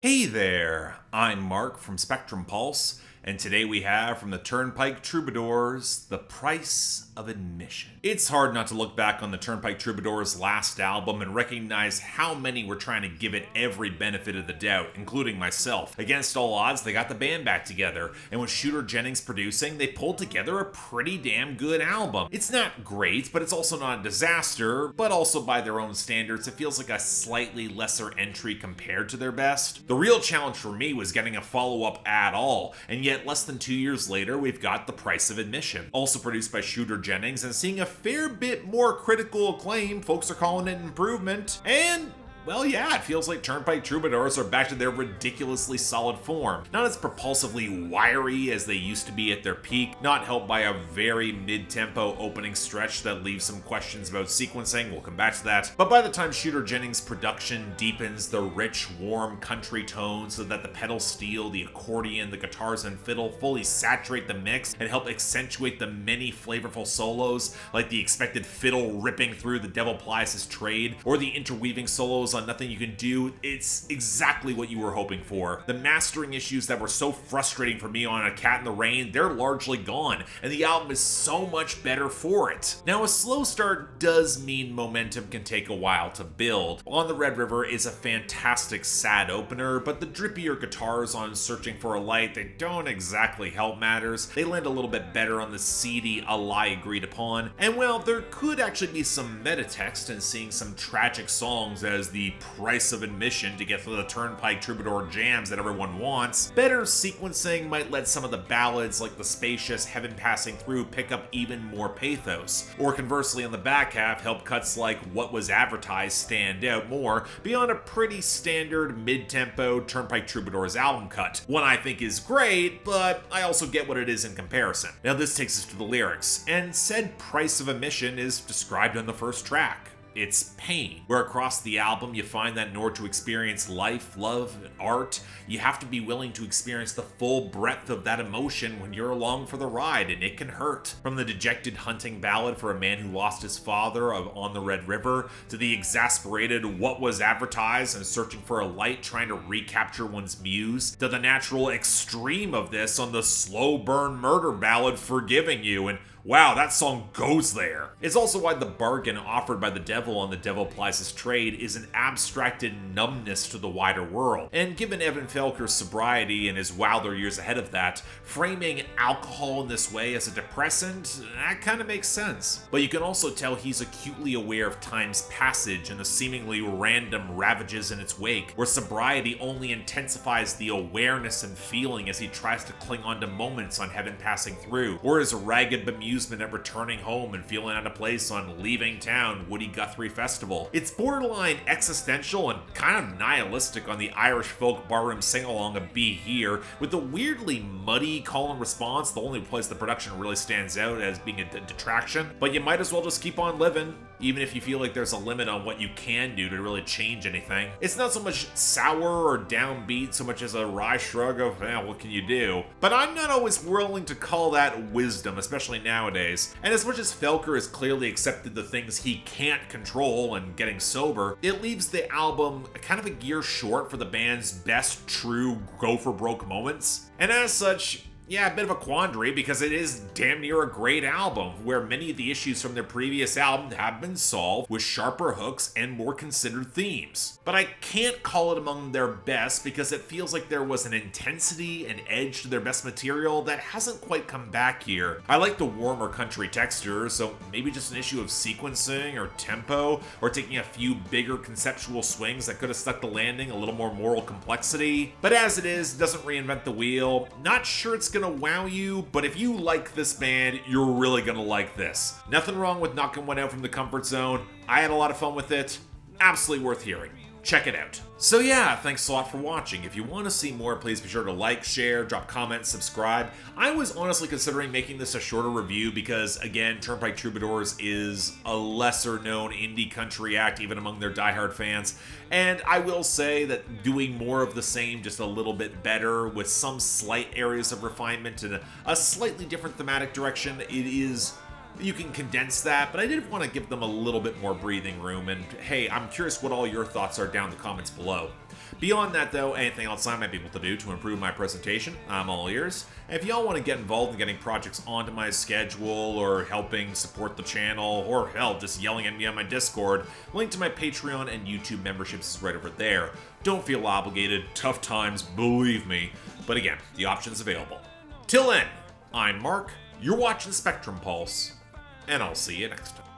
Hey there, I'm Mark from Spectrum Pulse, and today we have from the Turnpike Troubadours, The Price of Admission. It's hard not to look back on the Turnpike Troubadours' last album and recognize how many were trying to give it every benefit of the doubt, including myself. Against all odds, they got the band back together, and with Shooter Jennings producing, they pulled together a pretty damn good album. It's not great, but it's also not a disaster, but also by their own standards, it feels like a slightly lesser entry compared to their best. The real challenge for me was getting a follow-up at all, and yet less than 2 years later, we've got The Price of Admission. Also produced by Shooter Jennings and seeing a fair bit more critical acclaim, folks are calling it an improvement, and well, yeah, it feels like Turnpike Troubadours are back to their ridiculously solid form. Not as propulsively wiry as they used to be at their peak, not helped by a very mid-tempo opening stretch that leaves some questions about sequencing, we'll come back to that. But by the time Shooter Jennings' production deepens the rich, warm country tones so that the pedal steel, the accordion, the guitars and fiddle fully saturate the mix and help accentuate the many flavorful solos, like the expected fiddle ripping through the Devil Plies His Trade, or the interweaving solos on Nothing You Can Do, it's exactly what you were hoping for. The mastering issues that were so frustrating for me on A Cat in the Rain, they're largely gone, and the album is so much better for it. Now, a slow start does mean momentum can take a while to build. On the Red River is a fantastic sad opener, but the drippier guitars on Searching for a Light, they don't exactly help matters. They land a little bit better on the seedy A Lie Agreed Upon, and well, there could actually be some meta text in seeing some tragic songs as the price of admission to get to the Turnpike Troubadour jams that everyone wants. Better sequencing might let some of the ballads like the spacious Heaven Passing Through pick up even more pathos, or conversely on the back half help cuts like What Was Advertised stand out more beyond a pretty standard mid-tempo Turnpike Troubadours album cut. One I think is great, but I also get what it is in comparison. Now this takes us to the lyrics, and said price of admission is described on the first track. It's pain, where across the album you find that in order to experience life, love, and art, you have to be willing to experience the full breadth of that emotion when you're along for the ride, and it can hurt. From the dejected hunting ballad for a man who lost his father of On the Red River, to the exasperated What Was Advertised and Searching for a Light trying to recapture one's muse, to the natural extreme of this on the slow burn murder ballad Forgiving You, and wow, that song goes there. It's also why the bargain offered by the devil on the Devil Plies His Trade is an abstracted numbness to the wider world. And given Evan Felker's sobriety and his wilder years ahead of that, framing alcohol in this way as a depressant, that kind of makes sense. But you can also tell he's acutely aware of time's passage and the seemingly random ravages in its wake, where sobriety only intensifies the awareness and feeling as he tries to cling on to moments on Heaven Passing Through, or his ragged bemusement at returning home and feeling out of place on Leaving Town Woody Guthrie Festival. It's borderline existential and kind of nihilistic on the Irish folk barroom sing-along of Be Here, with a weirdly muddy call and response, the only place the production really stands out as being a detraction. But you might as well just keep on living, even if you feel like there's a limit on what you can do to really change anything. It's not so much sour or downbeat so much as a wry shrug of, what can you do? But I'm not always willing to call that wisdom, especially nowadays. And as much as Felker has clearly accepted the things he can't control and getting sober, it leaves the album kind of a gear short for the band's best true go-for-broke moments. And as such, yeah, a bit of a quandary because it is damn near a great album, where many of the issues from their previous album have been solved with sharper hooks and more considered themes. But I can't call it among their best because it feels like there was an intensity and edge to their best material that hasn't quite come back here. I like the warmer country texture, so maybe just an issue of sequencing or tempo, or taking a few bigger conceptual swings that could have stuck the landing a little more moral complexity. But as it is, it doesn't reinvent the wheel. Not sure it's gonna wow you, but if you like this band, you're really gonna like this. Nothing wrong with knocking one out from the comfort zone. I had a lot of fun with it. Absolutely worth hearing. Check it out. So yeah, thanks a lot for watching. If you want to see more, please be sure to like, share, drop comments, subscribe. I was honestly considering making this a shorter review because, again, Turnpike Troubadours is a lesser known indie country act, even among their diehard fans. And I will say that doing more of the same, just a little bit better, with some slight areas of refinement and a slightly different thematic direction, you can condense that, but I did want to give them a little bit more breathing room, and hey, I'm curious what all your thoughts are down in the comments below. Beyond that, though, anything else I might be able to do to improve my presentation, I'm all ears. And if y'all want to get involved in getting projects onto my schedule, or helping support the channel, or hell, just yelling at me on my Discord, link to my Patreon and YouTube memberships is right over there. Don't feel obligated, tough times, believe me. But again, the option's available. Till then, I'm Mark, you're watching Spectrum Pulse, and I'll see you next time.